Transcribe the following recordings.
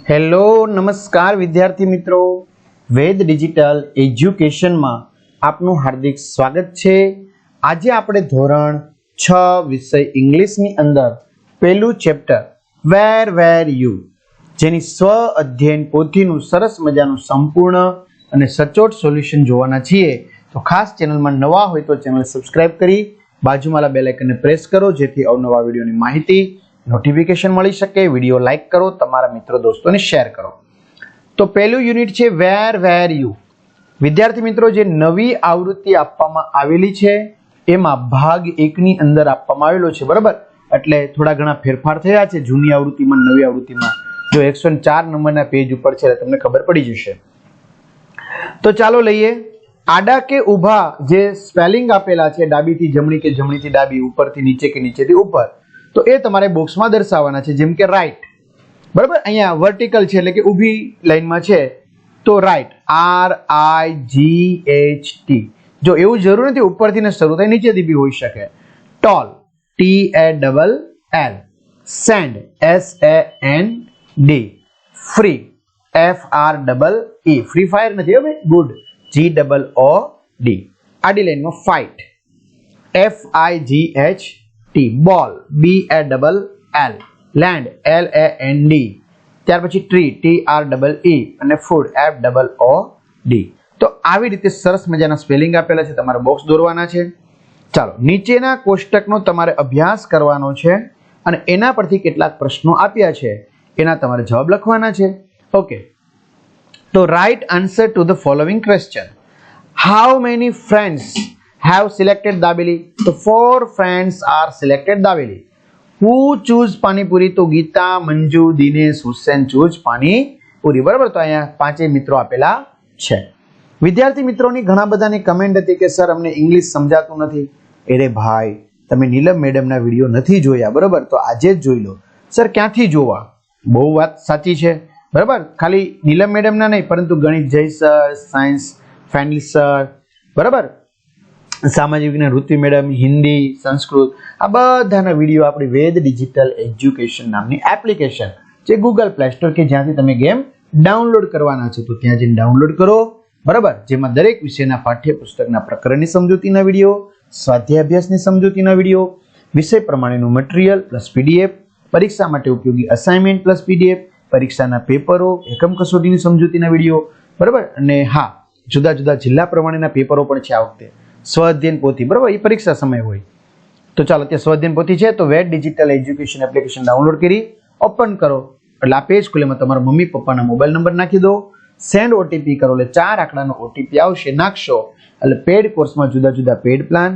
Hello નમસ્કાર વિદ્યાર્થી મિત્રો, વેદ ડિજિટલ એજ્યુકેશનમાં આપનું હાર્દિક સ્વાગત છે। આજે આપણે ધોરણ 6 વિષય ઇંગ્લિશની અંદર પહેલું ચેપ્ટર વેર યુ જેની સ્વ અધ્યયન પોથીનું સરસ મજાનું સંપૂર્ણ અને સચોટ સોલ્યુશન જોવાના છીએ। તો ખાસ ચેનલમાં નવા હોય તો ચેનલ સબસ્ક્રાઇબ કરી બાજુમાં બેલ આઇકનને પ્રેસ કરો જેથી અવનવા વિડીયોની માહિતી નોટિફિકેશન મળી શકે। વિડીયો લાઈક કરો, તમારા મિત્રો દોસ્તોને શેર કરો। તો પહેલું યુનિટ છે વેર યુ। વિદ્યાર્થી મિત્રો, જે નવી આવૃત્તિ આપવામાં આવેલી છે એમાં ભાગ 1 ની અંદર આપવામાં આવેલો છે, બરાબર। એટલે થોડા ઘણા ફેરફાર થયા છે જૂની આવૃત્તિમાં નવી આવૃત્તિમાં। જો 104 નંબરના પેજ ઉપર છે તમને ખબર પડી જશે। તો ચાલો લઈએ। આડા કે ઊભા જે સ્પેલિંગ આપેલા છે, ડાબીથી જમણી કે જમણીથી ડાબી, ઉપરથી નીચે કે નીચેથી ઉપર, તો એ તમારે બોક્સમાં દર્શાવવાના છે। જેમ કે રાઈટ, બરાબર, અહીંયા વર્ટિકલ છે એટલે કે ઊભી લાઈનમાં છે તો રાઈટ, RIGHT। જો એવું જરૂર નથી ઉપરથી ને શરૂ થાય, નીચેથી બી હોઈ શકે। Tall, TALL, sand, SAND, free, FREE, Free Fire નથી હવે, ગુડ, GOOD। આડી લાઈનમાં fight, FIGHT, ball, BALL, land, LAND, ત્યાર પછી ટ્રી, TREE અને ફૂડ, FOOD। તો આવી રીતે સરસ મજાના સ્પેલિંગ આપેલા છે, તમારે બોક્સ દોરવાના છે। ચાલો, નીચેના કોષ્ટકનો તમારે અભ્યાસ કરવાનો છે અને એના પરથી કેટલાક પ્રશ્નો આપ્યા છે એના તમારે જવાબ લખવાના છે। ઓકે, તો write answer to the following question. How many friends have selected Dabeli? So 4 friends are selected Dabeli. Who choose Pani Puri? તો ગીતા, મંજુ, દિનેશ, હુસેન choose પાણી પૂરી, બરાબર। તો અહીંયા પાંચેય મિત્રો આપેલા છે। વિદ્યાર્થી મિત્રોની ઘણા બધાની કમેન્ટ હતી કે સર અમને ઇંગ્લિશ સમજાતું નથી। અરે ભાઈ, તમે નીલમ મેડમના વિડીયો નથી જોયા, બરાબર, તો આજે જ જોઈ લો। સર ક્યાંથી જોવા? બહુ વાત સાચી છે, બરાબર। ખાલી નીલમ મેડમના નહીં પરંતુ ગણિત જય સર, સાયન્સ ફેનિલ સર, બરાબર, સામાજિક વિજ્ઞાન ઋત્વિ મેડમ, હિન્દી, સંસ્કૃત, આ બધાના વિડીયો આપણી વેદ ડિજિટલ એજ્યુકેશન નામની એપ્લિકેશન જે ગૂગલ પ્લે સ્ટોર કે જ્યાંથી તમે ગેમ ડાઉનલોડ કરવાના છે તો ત્યાં જઈને ડાઉનલોડ કરો, બરાબર। જેમાં દરેક વિષયના પાઠ્યપુસ્તકના પ્રકરણની સમજૂતીના વિડીયો, સ્વાધ્યાય અભ્યાસની સમજૂતીના વિડીયો, વિષય પ્રમાણેનું મટીરીયલ પ્લસ PDF, પરીક્ષા માટે ઉપયોગી અસાઇનમેન્ટ પ્લસ PDF, પરીક્ષાના પેપરો, એકમ કસોટીની સમજૂતીના વિડીયો, બરાબર। અને હા, જુદા જુદા જિલ્લા પ્રમાણેના પેપરો પણ છે આ વખતે। સ્વ અધ્યયન પોથી, બરાબર, એ પરીક્ષા સમય હોય તો ચાલો ત્યાં સ્વ અધ્યયન પોથી છે તો વેદ ડિજિટલ એજ્યુકેશન એપ્લિકેશન ડાઉનલોડ કરી ઓપન કરો એટલે આ પેજ ખુલે, તમારા મમ્મી પપ્પાના મોબાઈલ નંબર નાખી દો, સેન્ડ OTP કરો એટલે 4 આંકડાનો OTP આવશે, નાખશો એટલે પેડ કોર્સમાં જુદા જુદા પેડ પ્લાન,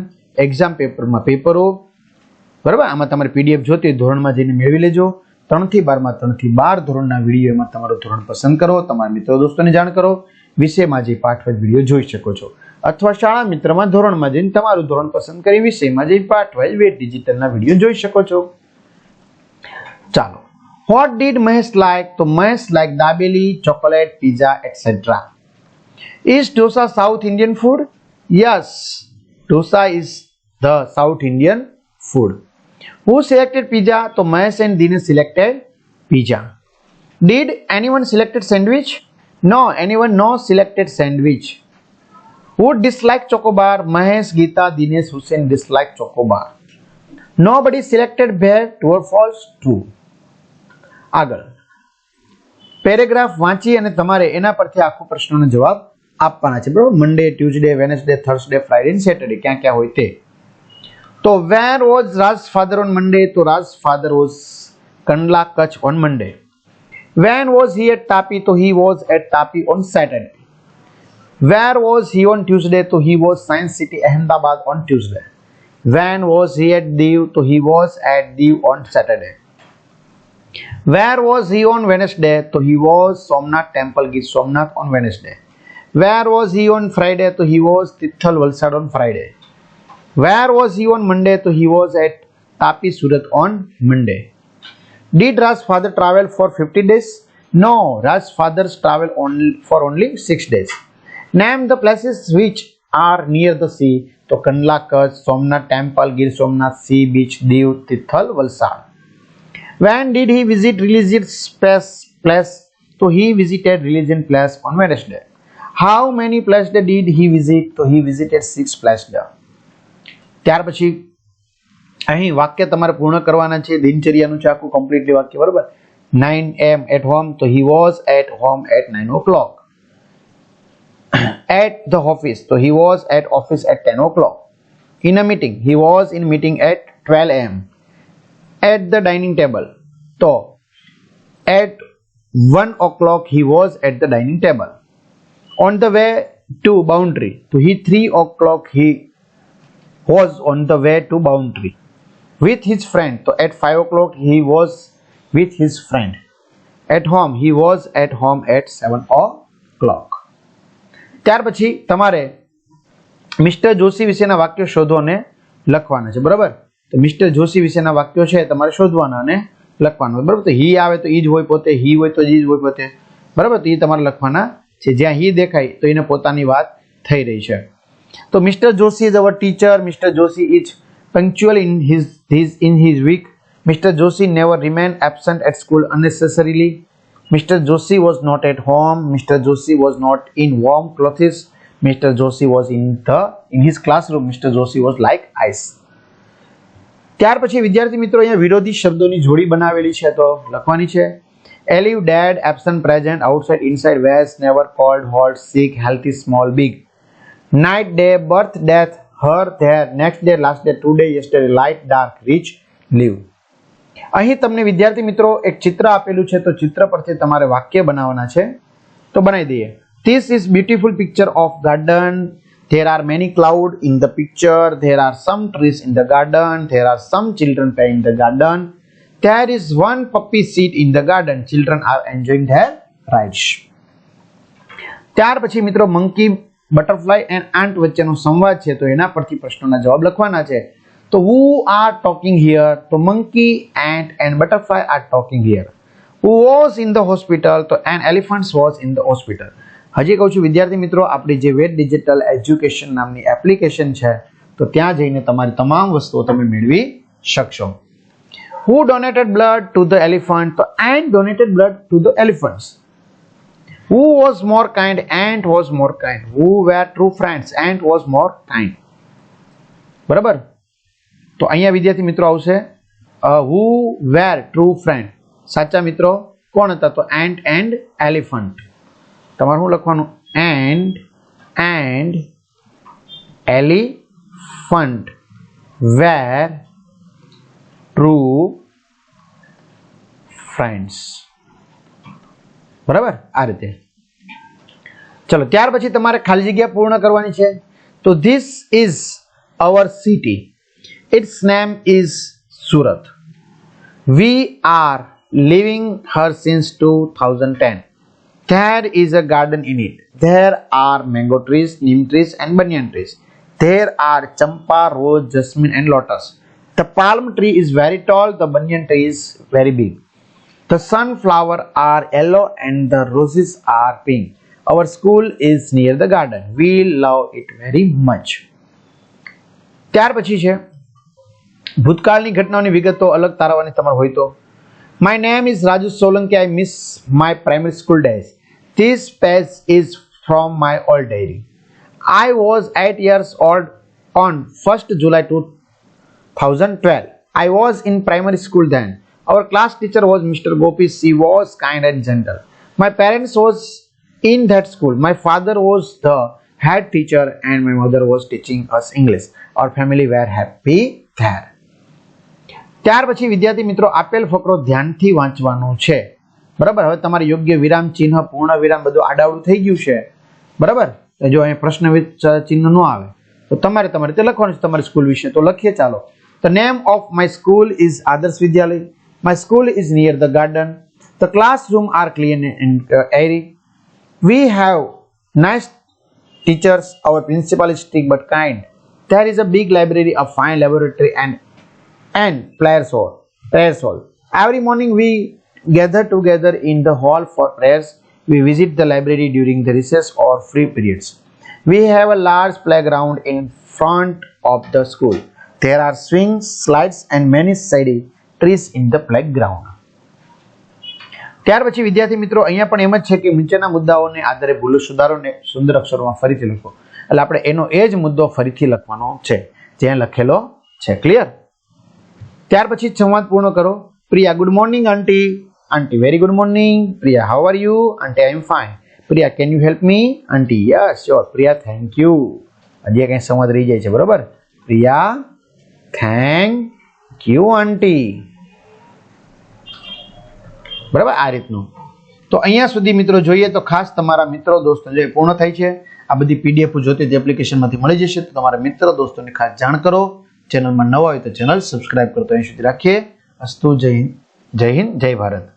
એક્ઝામ પેપરમાં પેપરો, બરાબર। આમાં તમારે PDF જોતી હોય ધોરણમાં જઈને મેળવી લેજો। 3 થી 12 માં 3 થી 12 ધોરણના વિડીયો એમાં તમારું ધોરણ પસંદ કરો, તમારા મિત્રો દોસ્તોને જાણ કરો, વિષયમાં જે પાઠવાજ વિડીયો જોઈ શકો છો, અથવા શાળા મિત્રમાં ધોરણમાં જઈને તમારું ધોરણ પસંદ કરી વિષયમાં જઈને પાઠવાજ વેદ ડિજિટલના વિડીયો જોઈ શકો છો। ચાલો, what did Mahesh like? તો Mahesh like dabeli, chocolate, pizza, etc. Is dosa South Indian food? Yes, dosa is the South Indian food. Who selected pizza? તો Mahesh and Dinesh selected pizza. Did anyone selected sandwich? No, anyone no selected sandwich. Who disliked chocobar? Mahesh, Geeta, Dinesh, Hussein disliked chocobar. Nobody selected bear. True or false? True. આગળ paragraph વાંચી અને તમારે એના પરથી આખો પ્રશ્નનો જવાબ આપવાના છે, બરાબર। Monday, Tuesday, Wednesday, Thursday, Friday and Saturday ક્યાં ક્યાં હોય તે। તો where was Raj father on Monday? તો Raj father was Kandla, Kutch on Monday. When was he at Tapi? તો he was at Tapi on Saturday. Where was he on Tuesday? So he was Science City, Ahmedabad on Tuesday. When was he at Diu? So he was at Diu on Saturday. Where was he on Wednesday? So he was Somnath Temple, Gir Somnath on Wednesday. Where was he on Friday? So he was Tithal, Valsad on Friday. Where was he on Monday? So he was at Tapi, Surat on Monday. Did Raj's father travel for 50 days? No, Raj's father's travel for only 6 days. Name the places which are near the sea. તો Kandla, Kutch, Somnath temple, Gir Somnath, C beach, Diu, Tithal, Valsad. When did he visit religious place? તો he visited religion place on Wednesday. How many places did he visit? તો he visited 6 places. ત્યાર પછી અહીં વાક્ય તમારે પૂર્ણ કરવાના છે, દિનચર્યાનું છે આખું કમ્પ્લીટલી વાક્ય, બરાબર. 9 am at home, તો he was at home at 9 o'clock. At the office, so he was at office at 10 o'clock. In a meeting, he was in meeting at 12 am. At the dining table, so at 1 o'clock he was at the dining table. On the way to boundary, so he 3 o'clock he was on the way to boundary. With his friend, so at 5 o'clock he was with his friend. At home, he was at home at 7 o'clock. ત્યાર પછી તમારે mister Joshi વિશેના વાક્યો શોધો અને લખવાના છે, બરાબર. તો મિસ્ટર જોશી વિશેના વાક્યો છે તમારે શોધવાના અને લખવાના, બરાબર. તો હી આવે તો ઈ જ હોય પોતે, હી હોય તો ઈ જ હોય પોતે, બરાબર. તો એ તમારે લખવાના છે. જ્યાં હી દેખાય તો એને પોતાની વાત થઈ રહી છે. તો mister Joshi is our teacher. Mister Joshi is punctual in his week. Mr. Joshi never remained absent at school unnecessarily. Mr. Joshi was not at home. Mr. Joshi was not in warm clothes. Mr. Joshi was in his classroom. Mr. Joshi was like ice. ત્યાર પછી વિદ્યાર્થી મિત્રો અહીંયા વિરોધી શબ્દોની જોડી બનાવેલી છે, તો લખવાની છે. Alive, dead, absent, present, outside, inside, west, never, cold, hot, sick, healthy, small, big. Night, day, birth, death, her, there, next day, last day, today, yesterday, light, dark, rich, live. અહીં તમને વિદ્યાર્થી મિત્રો એક ચિત્ર આપેલું છે, તો ચિત્ર પરથી તમારે વાક્ય બનાવવાના છે, તો બનાવી દઈએ. This is beautiful picture of garden. There are many clouds in the picture. There are some trees in the garden. There are some children playing in the garden. There is one puppy seat in the garden. Children are enjoying their rides. ત્યાર પછી મિત્રો monkey, butterfly and aunt વચ્ચેનો સંવાદ છે, તો એના પરથી પ્રશ્નોના જવાબ લખવાના છે. તો who are talking here? તો monkey, ant and butterfly are talking here. Who was in the hospital? તો an elephant was in the hospital. હજી કહું છું વિદ્યાર્થી મિત્રો, આપણી જે વેટ ડિજિટલ એજ્યુકેશન નામની એપ્લિકેશન છે, તો ત્યાં જઈને તમારી તમામ વસ્તુઓ તમે મેળવી શકશો. Who donated blood to the elephant? તો ant donated blood to the elephants. Who was more kind? Ant was more kind. Who were true friends? Ant was more kind. બરાબર. તો અહીંયા વિદ્યાર્થી મિત્રો આવશે who were true friend. સાચા મિત્રો કોણ હતા? તો ant and elephant. તમારે શું લખવાનું? ant and elephant were true friends. બરાબર, આ રીતે. ચલો ત્યાર પછી તમારે ખાલી જગ્યા પૂર્ણ કરવાની છે. તો this is our city. Its name is Surat. We are living here since 2010. There is a garden in it. There are mango trees, neem trees and banyan trees. There are champa, rose, jasmine and lotus. The palm tree is very tall. The banyan tree is very big. The sunflower are yellow and the roses are pink. Our school is near the garden. We love it very much. ત્યાર પછી છે ભૂતકાળની ઘટનાઓની વિગતો અલગ તારવવાની તમારે હોય તો. My name is Raju Solanki. I miss my primary school days. This page is from my old diary. I was 8 years old on 1st July 2012. I was in primary school then. Our class teacher was Mr. Gopi. She was kind and gentle. My parents was in that school. My father was the head teacher and my mother was teaching us English. Our family were happy there. ત્યાર પછી વિદ્યાર્થી મિત્રો આપેલ ફકરો ધ્યાનથી વાંચવાનો છે, બરાબર. હવે તમારે યોગ્ય વિરામ ચિહ્ન, પૂર્ણ વિરામ બધું આડાવડું થઈ ગયું છે, બરાબર. જો અહીં પ્રશ્ન ચિહ્ન ન આવે તો તમારે તે લખવાનું છે તમારી સ્કૂલ વિશે. તો લખીએ ચાલો. The name of my school is Adarsh Vidyalay. My school is near the garden. The classroom are clean and airy. We have nice teachers. Our principal is strict but kind. There is a big library, a fine laboratory and prayers hall. Every morning we gather together in the hall for prayers. We visit the library during the recess or free periods. We have a large playground in front of the school. There are swings, slides and many shady trees in the playground. ત્યાર પછી વિદ્યાર્થી મિત્રો અહીંયા પણ એમ જ છે કે નીચેના મુદ્દાઓને આધારે ભૂલો સુધારોને સુંદર અક્ષરોમાં ફરીથી લખો. એટલે આપણે એનો એ જ મુદ્દો ફરીથી લખવાનો છે જ્યાં લખેલો છે. ક્લિયર? ત્યાર પછી સંવાદ પૂર્ણ કરો. Priya, good morning aunty. Aunty, very good morning. Priya, how are you? Aunty, I am fine. Priya, can you help me? Aunty, yes sure. Priya, thank you. હજી કંઈ સંવાદ રહી જાય છે, બરોબર? પ્રિયા, થેન્ક યુ આંટી. બરાબર, આ રીતનું. તો અહીંયા સુધી મિત્રો જોઈએ તો ખાસ તમારા મિત્રો દોસ્તો જે પૂર્ણ થાય છે આ બધી પીડીએફ જોતી જ એપ્લિકેશનમાંથી મળી જશે. તો તમારા મિત્રો દોસ્તોને ખાસ જાણ કરો. ચેનલમાં નવા હોય તો ચેનલ સબસ્ક્રાઇબ કરતો અહીં સુધી રાખીએ. અસ્તુ, જય હિન્દ, જય ભારત.